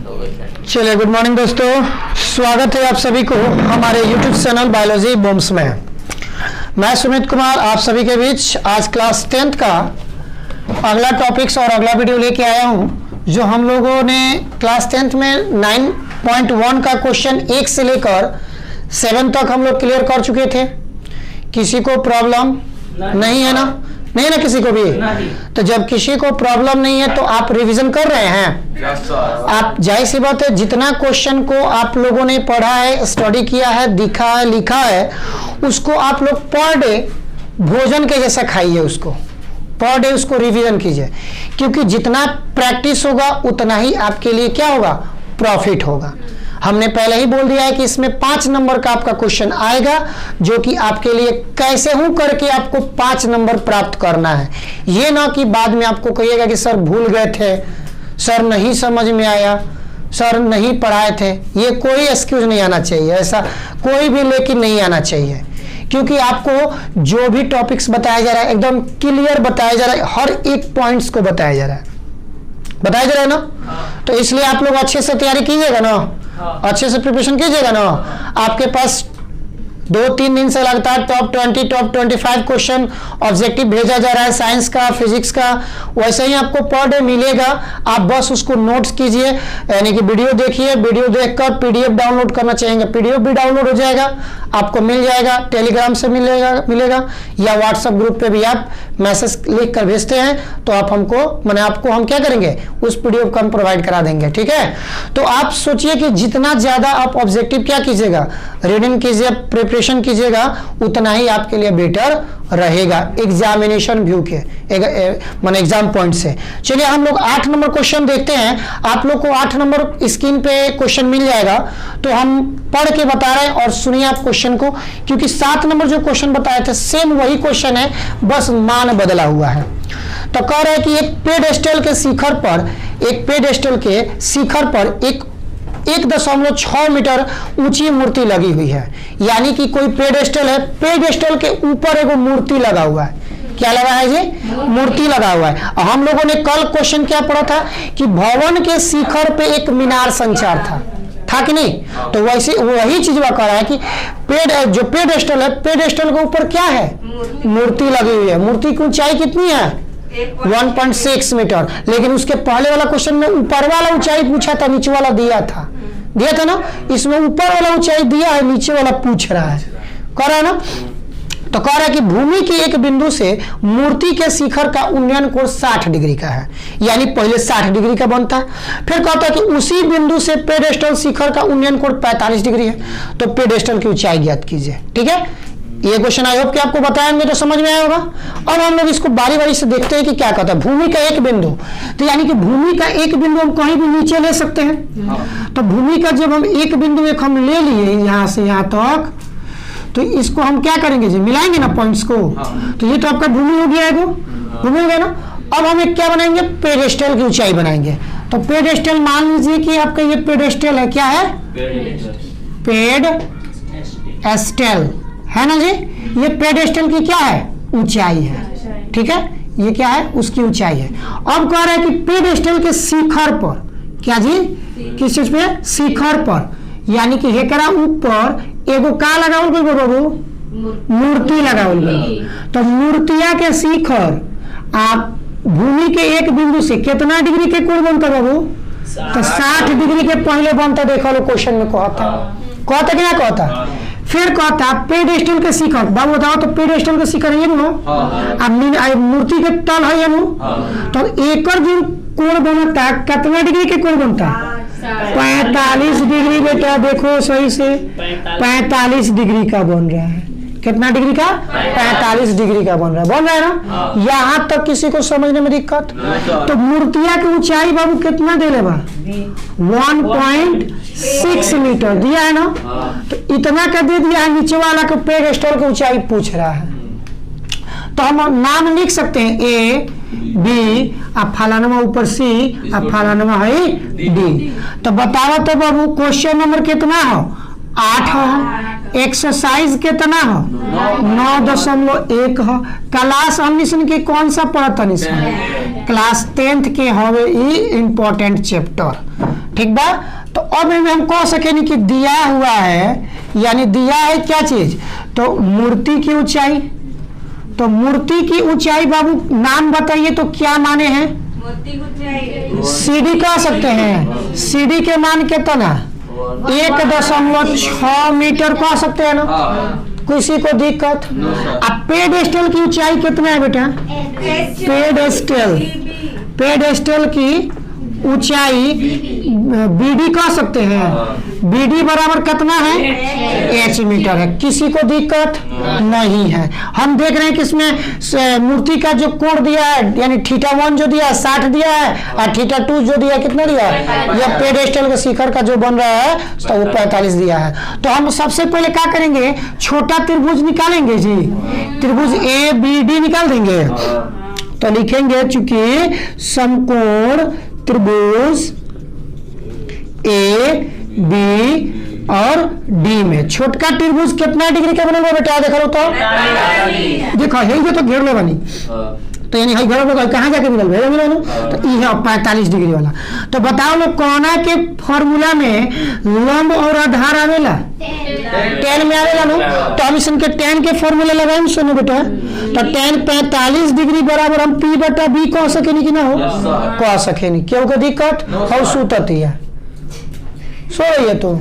चलिए, good morning दोस्तों, स्वागत है आप सभी को हमारे YouTube चैनल बायोलॉजी बॉम्ब्स में। मैं सुमित कुमार आप सभी के बीच आज क्लास 10th का अगला टॉपिक्स और अगला वीडियो लेके आया हूं, जो हम लोगों ने क्लास 10th में 9.1 का क्वेश्चन 1 से लेकर 7 तक हम लोग क्लियर कर चुके थे। किसी को प्रॉब्लम नहीं है ना? नहीं ना किसी को भी? तो जब किसी को प्रॉब्लम नहीं है तो आप रिवीजन कर रहे हैं। आप जाहिर सी बात है, जितना क्वेश्चन को आप लोगों ने पढ़ा है, स्टडी किया है, दिखा है, लिखा है, उसको आप लोग पर डे भोजन के जैसा खाइए, उसको पर डे उसको रिवीजन कीजिए, क्योंकि जितना प्रैक्टिस होगा उतना ही आपके लिए क्या होगा, प्रॉफिट होगा। हमने पहले ही बोल दिया है कि इसमें 5 नंबर का आपका क्वेश्चन आएगा, जो कि आपके लिए कैसे हूं करके आपको 5 नंबर प्राप्त करना है। ये ना कि बाद में आपको कहिएगा कि सर भूल गए थे, सर नहीं समझ में आया, सर नहीं पढ़ाए थे। ये कोई एक्सक्यूज नहीं आना चाहिए, ऐसा कोई भी लेकिन नहीं आना चाहिए, क्योंकि आपको जो भी टॉपिक्स बताया जा रहा है एकदम क्लियर बताया जा रहा है, हर एक पॉइंट्स को बताया जा रहा है, बताया जा रहा है ना। तो इसलिए आप लोग अच्छे से तैयारी कीजिएगा ना, अच्छे से प्रिपरेशन कीजिएगा ना। आपके पास 2-3 दिन से लगातार टॉप 20 टॉप 25 क्वेश्चन ऑब्जेक्टिव भेजा जा रहा है, साइंस का, फिजिक्स का, वैसे ही आपको पर डे मिलेगा। आप बस उसको नोट्स कीजिए, यानी कि वीडियो देखिए, वीडियो देखकर पीडीएफ डाउनलोड करना चाहेंगे, पीडीएफ भी डाउनलोड हो जाएगा, आपको मिल जाएगा, टेलीग्राम से मिलेगा या व्हाट्सएप ग्रुप पे भी आप मैसेज लिख कर भेजते हैं तो आप हमको आपको हम क्या करेंगे, उस पीडीएफ को हम प्रोवाइड करा देंगे, ठीक है। तो आप सोचिए कि जितना ज्यादा आप ऑब्जेक्टिव क्या कीजिएगा, रीडिंग कीजिए, प्रिपरेशन कीजिएगा, उतना ही आपके लिए बेटर रहेगा एग्जामिनेशन व्यू के एग्जाम पॉइंट से। चलिए हम लोग 8 नंबर क्वेश्चन देखते हैं। आप लोग को 8 नंबर स्क्रीन पे क्वेश्चन मिल जाएगा, तो हम पढ़ के बता रहे हैं और सुनिए आप क्वेश्चन को, क्योंकि 7 नंबर जो क्वेश्चन बताए थे सेम वही क्वेश्चन है, बस मान बदला हुआ है। तो कह रहे हैं कि एक पेडेस्टल के शिखर पर एक 1.6 मीटर ऊंची मूर्ति लगी हुई है, यानी कि कोई पेडेस्टल है, पेडेस्टल के ऊपर एक मूर्ति लगा हुआ है। क्या लगा है जी? मूर्ति लगा हुआ है। और हम लोगों ने कल क्वेश्चन क्या पढ़ा था कि भवन के शिखर पे एक मीनार संचार था कि नहीं? तो वैसे वही चीज वह कह रहा है कि जो पेडेस्टल है, पेडेस्टल के ऊपर क्या है, मूर्ति लगी हुई है। मूर्ति की ऊंचाई कितनी है? 1.6 मीटर। लेकिन उसके पहले वाला क्वेश्चन में ऊपर वाला ऊंचाई पूछा था, नीचे वाला दिया था ना। इसमें ऊपर वाला ऊंचाई दिया है, नीचे वाला पूछ रहा है, कह रहा है ना। तो कह रहा है कि भूमि के एक बिंदु से मूर्ति के शिखर का उन्नयन कोण 60 डिग्री का है, यानी पहले 60 डिग्री का बनता है। फिर कहता है कि उसी बिंदु से पेडेस्टल शिखर का उन्नयन कोण 45 डिग्री है। तो पेडेस्टल की ऊंचाई ज्ञात कीजिए, ठीक है। ये क्वेश्चन आई होप कि आपको बताएंगे तो समझ में आया होगा। और हम लोग इसको बारी बारी से देखते हैं कि क्या कहता है। भूमि का एक बिंदु, तो यानी कि भूमि का एक बिंदु हम कहीं भी नीचे ले सकते हैं। तो भूमि का जब हम एक बिंदु हम ले लिए यहाँ से यहाँ तक, तो इसको हम क्या करेंगे जी, मिलाएंगे ना पॉइंट्स को। तो ये तो आपका भूमि हो गया, भूमि हो गया ना। अब हम एक क्या बनाएंगे, पेडेस्टल की ऊंचाई बनाएंगे। तो पेडेस्टल मान लीजिए कि आपका ये पेडेस्टल है, क्या है, पेडेस्टल है ना जी। ये पेडेस्टल की क्या है, ऊंचाई है, ठीक है। ये क्या है, उसकी ऊंचाई है। अब कह रहा है कि पेडेस्टल के शिखर पर, क्या जी, किस चीज पे, शिखर पर, यानी कि हेकरा ऊपर एगो का लगाओ बाबू, मूर्ति लगाओ। तो मूर्तिया के शिखर आप भूमि के एक बिंदु से कितना डिग्री के कोण बनता बाबू? तो 60 डिग्री के पहले बनता। देखो लो क्वेश्चन में कहता कि ना कहता। फिर कहता पेडेस्टल के शिखर, बाबू बताओ तो पेडेस्टल के शिखर है नो, अब मूर्ति के तल है नो। तो एकर जो कोण बनता कितना डिग्री के कोण बनता? 45 डिग्री। बेटा देखो सही से, 45 डिग्री का बन रहा है। कितना डिग्री का? 45 डिग्री का बन रहा है ना। यहाँ तक किसी को समझने में दिक्कत? तो मूर्तिया की ऊंचाई बाबू कितना दे लेगा? 1.6 मीटर दिया है ना। तो इतना का दे दिया है, नीचे वाला का पेडेस्टल की ऊंचाई पूछ रहा है। तो हम नाम लिख सकते हैं A B, अब फलाना ऊपर C, अब फलाना है D। तो बताओ तो बाबू क्वेश्चन नंबर कितना हो? 8 हो। एक्सरसाइज कितना हो? 9.1 हो। क्लास हमने के कौन सा पढ़ता नहीं, क्लास 10th के हवे ई इम्पोर्टेंट चैप्टर, ठीक बा। तो अब हम कह सके नहीं कि दिया हुआ है, यानी दिया है क्या चीज, तो मूर्ति की ऊंचाई। तो मूर्ति की ऊंचाई बाबू नाम बताइए तो क्या माने हैं, सीडी कह सकते हैं। सीडी के मान कितना, 1.6 मीटर कह सकते हैं ना, किसी को दिक्कत। अब पेडेस्टल की ऊंचाई कितना है बेटा, पेडेस्टल की ऊंचाई बीडी कह सकते हैं। बीडी बराबर कितना है, h मीटर है, किसी को दिक्कत नहीं है। हम देख रहे हैं कि इसमें मूर्ति का जो कोण दिया है, यानी θ1 जो दिया है 60 दिया है, और θ2 जो दिया है कितना दिया है, यह पेडेस्टल के शिखर का जो बन रहा है तो वो 45 दिया है। तो हम सबसे पहले क्या करेंगे, छोटा त्रिभुज निकालेंगे जी, त्रिभुज ए बी डी निकाल देंगे। तो लिखेंगे चूंकि समकोण त्रिभुज ए बी और डी में छोटका त्रिभुज कितना डिग्री का बनल बेटा, देखो तो देखो है तो घेर ले बनी, तो यानी हई घर में कहाँ जाके मिलल है मिलन, तो ये 45 डिग्री वाला। तो बताओ लोग कोना के फॉर्मूला में लंब और आधार आवेला, tan में आवेला नो, तो हम इसके tan के फॉर्मूला लगाएं सुनो बेटा। तो tan 45 डिग्री बराबर हम p बटा b कह सके नहीं कि ना हो, कह सके नहीं, क्यों को दिक्कत हो सूतती है, सो ये तो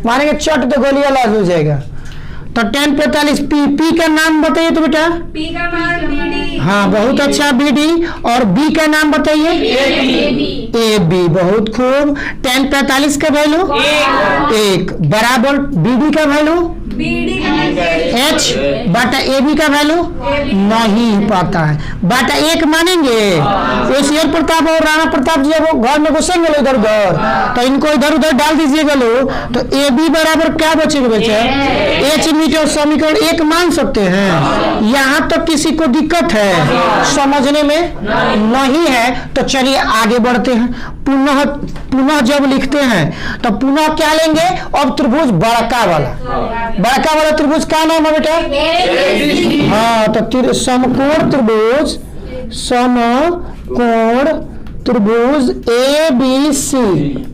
मानेंगे चट तो गोली वाला हो जाएगा। तो tan 45 p का नाम बताइए तो बेटा, p का मान bd। हाँ बहुत अच्छा bd, और b का नाम बताइए ab, बहुत खूब। tan 45 का वैल्यू 1 बराबर bd का वैल्यू bd का h बटा ab का वैल्यू नहीं पता है, बटा 1 मानेंगे। होशियार प्रताप और राणा प्रताप जी वो घर में घुसेंगे इधर उधर, तो इनको इधर उधर डाल दीजिएगा लो। तो ab बराबर क्या बचेगा बच्चे, h मीटर, समीकरण 1 मान सकते हैं। यहाँ तक किसी को दिक्कत है समझने में नहीं है, तो चलिए आगे बढ़ते हैं। पुनः जब लिखते हैं तो पुनः क्या लेंगे, अब त्रिभुज बड़का वाला त्रिभुज का नाम है बेटा, हाँ तो समकोण त्रिभुज ए बी सी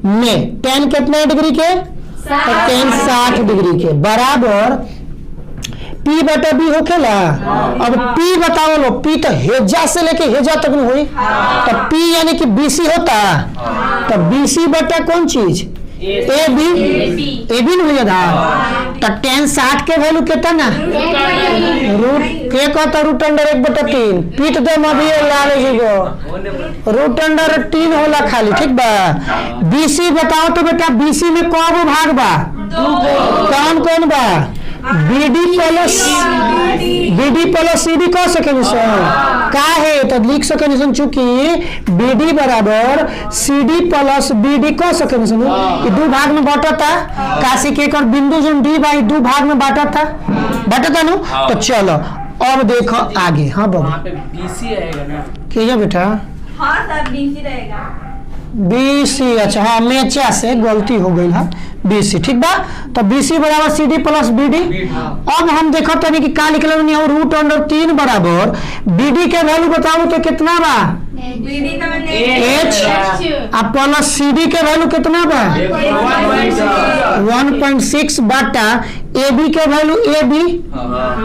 में tan कितने डिग्री के, तो tan 60 डिग्री के बराबर p बटा b होखेला। अब p बताओ लो, p तो हेजा से लेके हेजा तक में हुई, तो p यानी कि bc होता, तो bc बटा कौन चीज, ab नहीं हुई आधार। तो tan 60 के वैल्यू कितना, रूट के कहता रूट अंडर 1/3, पीट दे अभी लाल जी को रूट अंडर 3 होला खाली, ठीक बा। bc बताओ तो बेटा, bc में कौन भाग बा, कौन कौन बा, बीडी प्लस सीडी कह सके का है, तो लिख सके चूंकि बीडी बराबर सीडी प्लस बीडी कह सके, दो भाग में बांटा था, काशी के कर बिंदु जो डी बाई 2 भाग में बांटा था नो। तो चलो अब देखो आगे, हाँ बाबू बीसी रहेगा ना, क्या बेटा, हाँ सर बीसी रहेगा, बीसी, अच्छा हाँ मेचा से गलती हो गई है, बीसी ठीक बा। तो बीसी बराबर सीडी प्लस बीडी। अब हम देखो तो नहीं कि का निकल रूट अंडर 3 बराबर बीडी के वैल्यू बताओ तो कितना बा, बीडी का h, अब प्लस सीडी के वैल्यू कितना बा 1.6 बाटा ए बी के वैल्यू ए बी,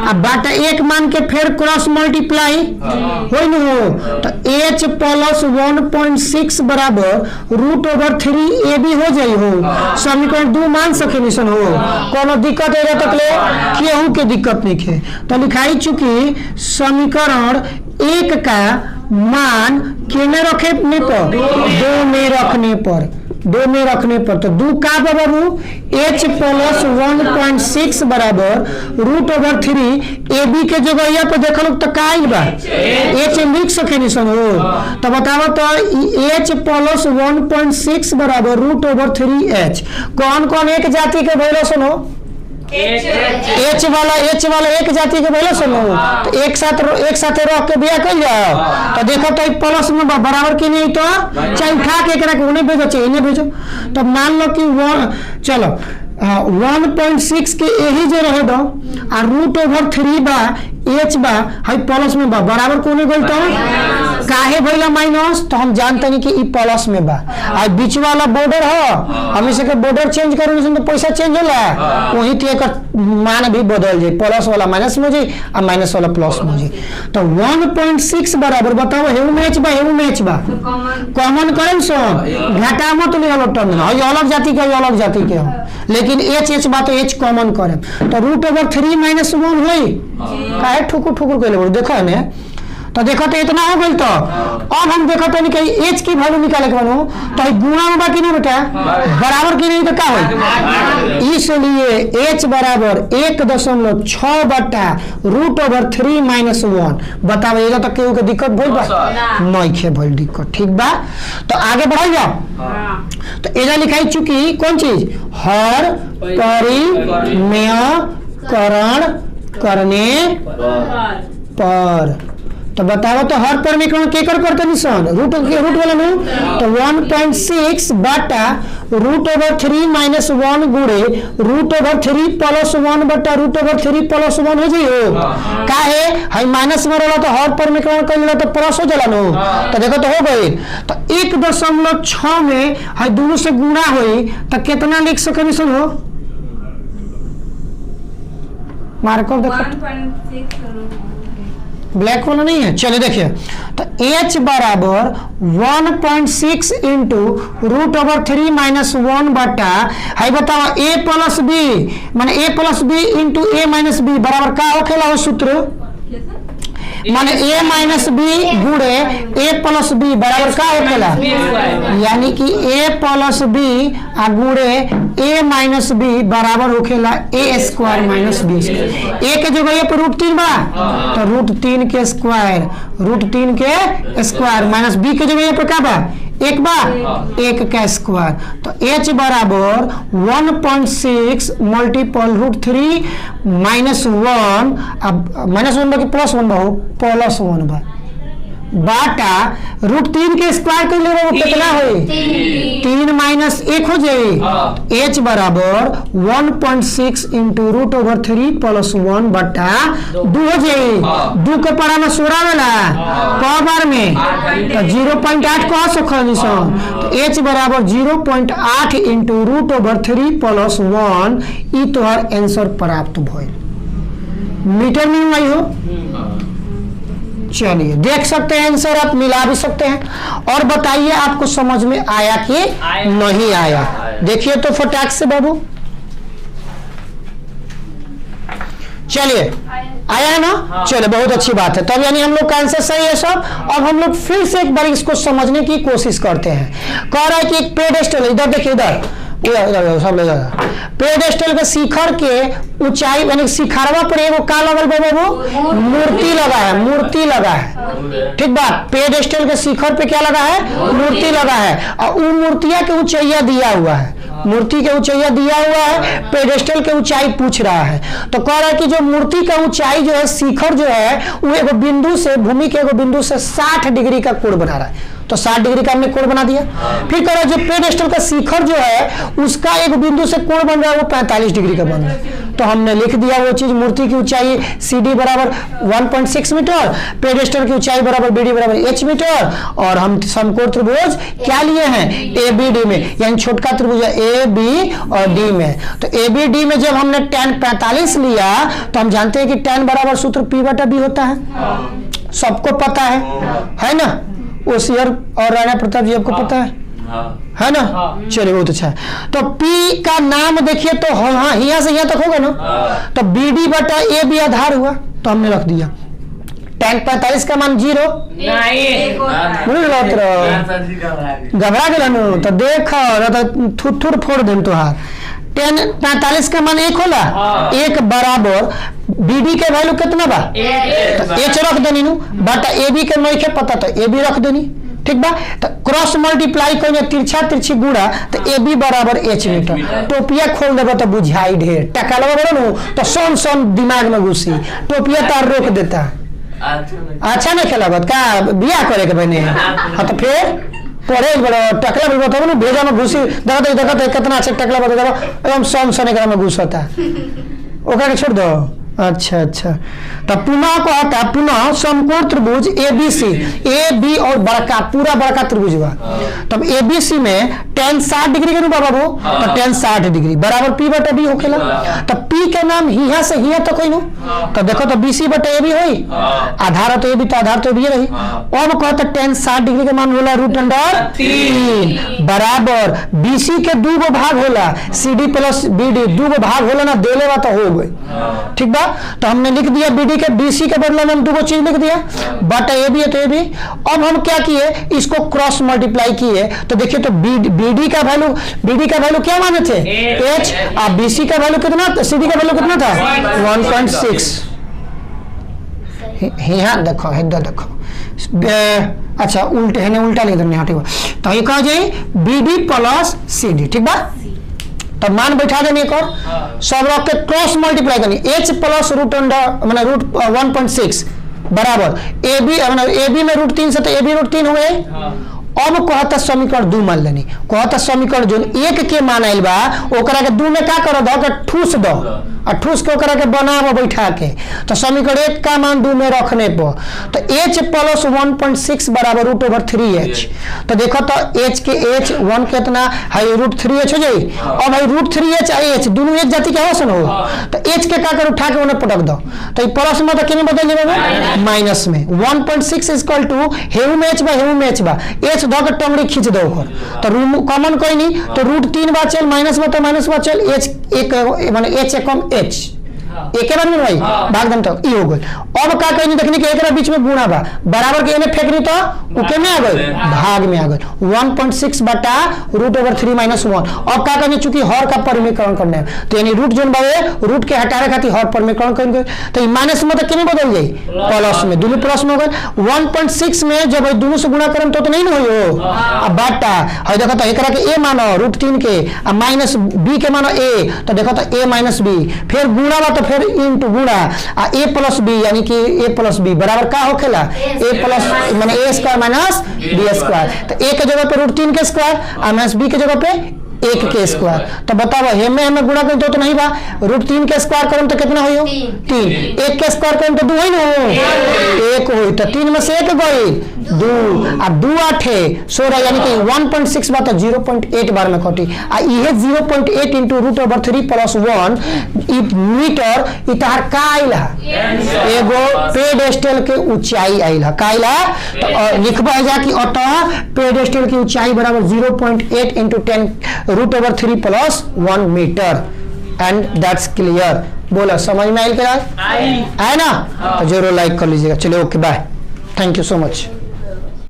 अब बाटा 1 मान के फिर क्रॉस मल्टीप्लाई हो न हो, तो h प्लस 1.6 बराबर रूट ओवर 3 ए बी हो जाई हो, समीकरण 2 मान सके निशन हो, कोनो दिक्कत है तक ले केहू के दिक्कत नहीं है। तो लिखाई चुकी समीकरण 1 का मान केने रखने पर, 2 में रखने पर, तो 2 का बाबू h प्लस 1.6 बराबर रूट ओवर 3 ए बी के जगह पर देख लो तो का बा h लिख सके निशन हो। तो बताओ तो h प्लस 1.6 बराबर रूट ओवर 3h कौन कौन एक जाति के भैलो सुनो, एच वाला एक जाति के बोले सुनो, तो एक साथ रख के बिया कर जाओ। तो देखो तो प्लस में बराबर की नहीं, तो चाहे उठा के उन्हें भेजो चाहे इन्हें भेजो। तो मान लो कि वो चलो 1.6 के यही जे रहे दो आ √3 बा एच बा हाई प्लस में बा बराबर कोने गइल तो काहे भइला माइनस तो हम जानते नहीं कि ई प्लस में बा आ बीच वाला बॉर्डर हो हम इसे के बॉर्डर चेंज करें तो पैसा चेंज होला वही ते एकर मान भी बदल जाए प्लस वाला माइनस में जाए आ माइनस वाला प्लस में जाए तो 1.6 बराबर बताओ हेउ मैच बा कॉमन करें सो घाटा मत ले लो टर्म है अलग जाति के हो लेकिन एच बा तो एच कॉमन करें तो √3 - 1 होई काहे ठुकुर कइले देखो ने तो देखो तो इतना हो गई तो अब हम देखो तो कि एच की वैल्यू निकाले के बनू तो गुणा में बाकी नहीं बेटा बराबर की नहीं तो क्या होई इसलिए एच बराबर 1.6 बटा √3 - 1 बताओ ये तो केहू के दिक्कत भइल बा नहीं खे भइल दिक्कत ठीक बा तो आगे बढ़ाई जाओ तो एजा लिखाई चुकी कौन चीज हर परिमेय करण करने पर तो बताओ तो हर परिमेयकरण केकर करते निशान रूट वाला में तो 1.6 बटा √3 - 1 गुणे √3 + 1 बटा √3 + 1 हो जाइयो काहे हाई माइनस में रहला तो हर परिमेयकरण कइला तो प्लस हो जाला नो तो देखो तो हो गई तो 1.6 में हाई दोनों से गुणा होई तो कितना लिख सके निशान हो मार्कर देखो 1.6 ब्लैक वाला नहीं है चलिए देखिए तो h बराबर 1.6 इंटू √3 - 1 बटा हाई बताओ a + b माने a + b into a - b बराबर का होखेला वो सूत्र माने a - b गुणे a + b बराबर का होखेला यानी कि a + b आ गुणे a - b बराबर होखेला a² - b a के जगह पर √3 बा तो √3 के स्क्वायर √3 के स्क्वायर माइनस b के जगह पर का बा एक बा एक का स्क्वायर तो h बराबर 1.6 मल्टीपल √3 - 1 अब -1 बा कि +1 बा +1 बा बाटा √3 के स्क्वायर कर ले कितना होई 3 - 1 हो जाए h बराबर 1.6 इंटू √3 + 1 बटा 2 हो जाए 2 के पढ़ा में सोरावेला क बार में तो 0.8 कह सकनी सन तो h बराबर 0.8 इंटू √3 + 1 ई तोहर आंसर प्राप्त भइल मीटर में आई हो चलिए देख सकते हैं आंसर आप मिला भी सकते हैं और बताइए आपको समझ में आया कि नहीं आया देखिए तो फटाक से बाबू चलिए आया है ना चलिए बहुत अच्छी बात है तब यानी हम लोग का आंसर सही है सब अब हम लोग फिर से एक बार इसको समझने की कोशिश करते हैं कह रहा है कि एक पेडेस्टल इधर देखिए इधर सब ले पेडेस्टल के शिखर के ऊंचाई यानी शिखरवा पर एगो का लगल बा बाबू मूर्ति लगा है ठीक बा पेडेस्टल के शिखर पे क्या लगा है मूर्ति लगा है और वो मूर्तिया के ऊंचाइया दिया हुआ है मूर्ति के ऊंचाइया दिया हुआ है पेडेस्टल के ऊंचाई पूछ रहा है तो कह रहा है कि जो मूर्ति का ऊंचाई जो है शिखर जो है वो एगो बिंदु से भूमि के एगो बिंदु से 60 डिग्री का कोण बना रहा है तो 60 डिग्री का हमने कोण बना दिया फिर कह रहा है जो पेडेस्टल का शिखर जो है उसका एक बिंदु से कोण बन रहा है वो 45 डिग्री का बन रहा है तो हमने लिख दिया वो चीज मूर्ति की ऊंचाई CD बराबर 1.6 मीटर पेडेस्टल की ऊंचाई बराबर BD बराबर H मीटर और हम समकोण त्रिभुज क्या लिए हैं ABD में यानी छोटका त्रिभुज AB और D में तो ABD में जब हमने tan 45 लिया तो हम जानते हैं कि tan बराबर सूत्र P/B होता है सबको पता है ना ओसियर और राणा प्रताप जी आपको पता है ना चलिए बहुत अच्छा है तो P का नाम देखिए तो हाँ यहाँ से यहाँ तक होगा ना तो BD बटा AB आधार हुआ तो हमने रख दिया tan 45 का मान 0 घबरा गया तो देख थुर फोड़ दे तुहार tan 45 का मान 1 होला 1 बराबर BD के वैल्यू कितना बा तो H रख देनी नु बटा AB के नहीं के पता तो AB रख देनी ठीक बा तो क्रॉस मल्टीप्लाई करेंगे तिरछी गुणा तो AB बराबर H मीटर टोपिया खोल देबो तो बुझाई ढेर टका लगा बड़ो नु तो सोन दिमाग में घुसी टोपिया तार रोक देता अच्छा नहीं खेला का बियाह करे के बने हाँ तो फिर पढ़े बड़ा टकला भी बताओ ना भेजा में घुसी देखा कितना अच्छा टकला बता दो एकदम सम सन एकरा में घुस होता है ओकरा के छोड़ दो। अच्छा अच्छा तो पुनः कहता है पुनः समकोण त्रिभुज एबीसी ए बी और बड़का पूरा बड़का त्रिभुज बा तब एबीसी में tan 60 डिग्री के रूपा बाबू तो tan 60 डिग्री बराबर पी बटा बी होखेला तो पी के नाम हिया से हिया तो कोई नो तो देखो तो बीसी बटा ए बी होई आधार तो ए बी तो आधार तो बी रही। अब कहता tan 60 डिग्री के मान होला √3 बराबर बीसी के दो गो भाग होला सीडी प्लस बीडी दो गो भाग होला ना देले बा तो हो गई ठीक बा। तो हमने लिख दिया बीडी के बीसी के बदले में हम दो चीज लिख दिया बटा ए बी है तो ए बी। अब हम क्या किए इसको क्रॉस मल्टीप्लाई किए तो देखिए तो बीडी का वैल्यू क्या माने थे एच और बीसी का वैल्यू कितना सीडी का वैल्यू कितना था 1.6 यहाँ देखो इधर देखो अच्छा उल्टे है उल्टा नहीं करना ठीक बा तो ये कहा जाए बीडी प्लस सीडी ठीक बा। तो मान बैठा देनी एक और सब रख के क्रॉस मल्टीप्लाई करनी एच प्लस √1.6 बराबर ए बी में √3 से तो ए बी √3 हो गए। अब कहता समीकरण 2 मान लेनी कहता समीकरण जो 1 के मान आइल बा ओकरा के 2 में का कर दो के ठूस दो और ठूस के ओकरा के बनाव बैठा के तो समीकरण 1 का मान 2 में रखने पर तो h प्लस 1.6 बराबर √3h तो देखो तो h के h 1 कितना है √3h हो जाई। अब है √3h और h दोनों एक जाति के हो तो h के का कर उठा के उन्हें पटक दो तो ये प्लस में तो किने बदल जाएगा माइनस में 1.6 इक्वल टू हेउ में h बा h धो के टंगड़ी खींच दो तो कॉमन कोई नहीं तो √3 बा चल माइनस में तो माइनस बा चल h एक माने h कम h एक बार में भाई भाग दम तक ई हो गई। अब का कहीं देखने के एक बीच में गुणा बा बराबर के एने फेंकनी तो उके में आ गई भाग में आ गई 1.6 बटा √3 - 1। अब का कहीं चूंकि हर का परिमीकरण करना है तो यानी रूट जोन बावे रूट के हटाने खातिर हर परिमीकरण करेंगे तो ये माइनस में तो किने बदल जाई प्लस में दोनों प्लस में हो गए 1.6 में जब दोनों से गुणा करें तो नहीं ना हो अब बटा है देखो तो एकरा के a मानो √3 के और माइनस b के मानो a तो देखो तो a - b फिर गुणा बा तो फिर इनटू गुणा आ a प्लस b यानी कि a प्लस b बराबर का होखेला a प्लस माने a square minus b square तो a के जगह पे √3 के स्क्वायर और माइनस b के जगह पे 1 के स्क्वायर तो बताओ हमें गुणा करें तो नहीं बा √3 के स्क्वायर करें तो कितना होई 3 1 के स्क्वायर करें तो 2 होई ना 1 होई तो 3 में से 1 गई 2 और 2 8 16 यानी कि 1.6 बा तो 0.8 बार में कटी आ ये 0.8 * √3 + 1 ई मीटर इतार का आइला एगो पेडेस्टल के ऊंचाई आइला का आइला तो लिखबा जा कि अतः पेडेस्टल की ऊंचाई बराबर 0.8 * 10 √3 + 1 मीटर एंड दैट्स क्लियर। बोला समझ में आया क्या है ना तो जरूर लाइक कर लीजिएगा। चलिए okay bye thank you so much.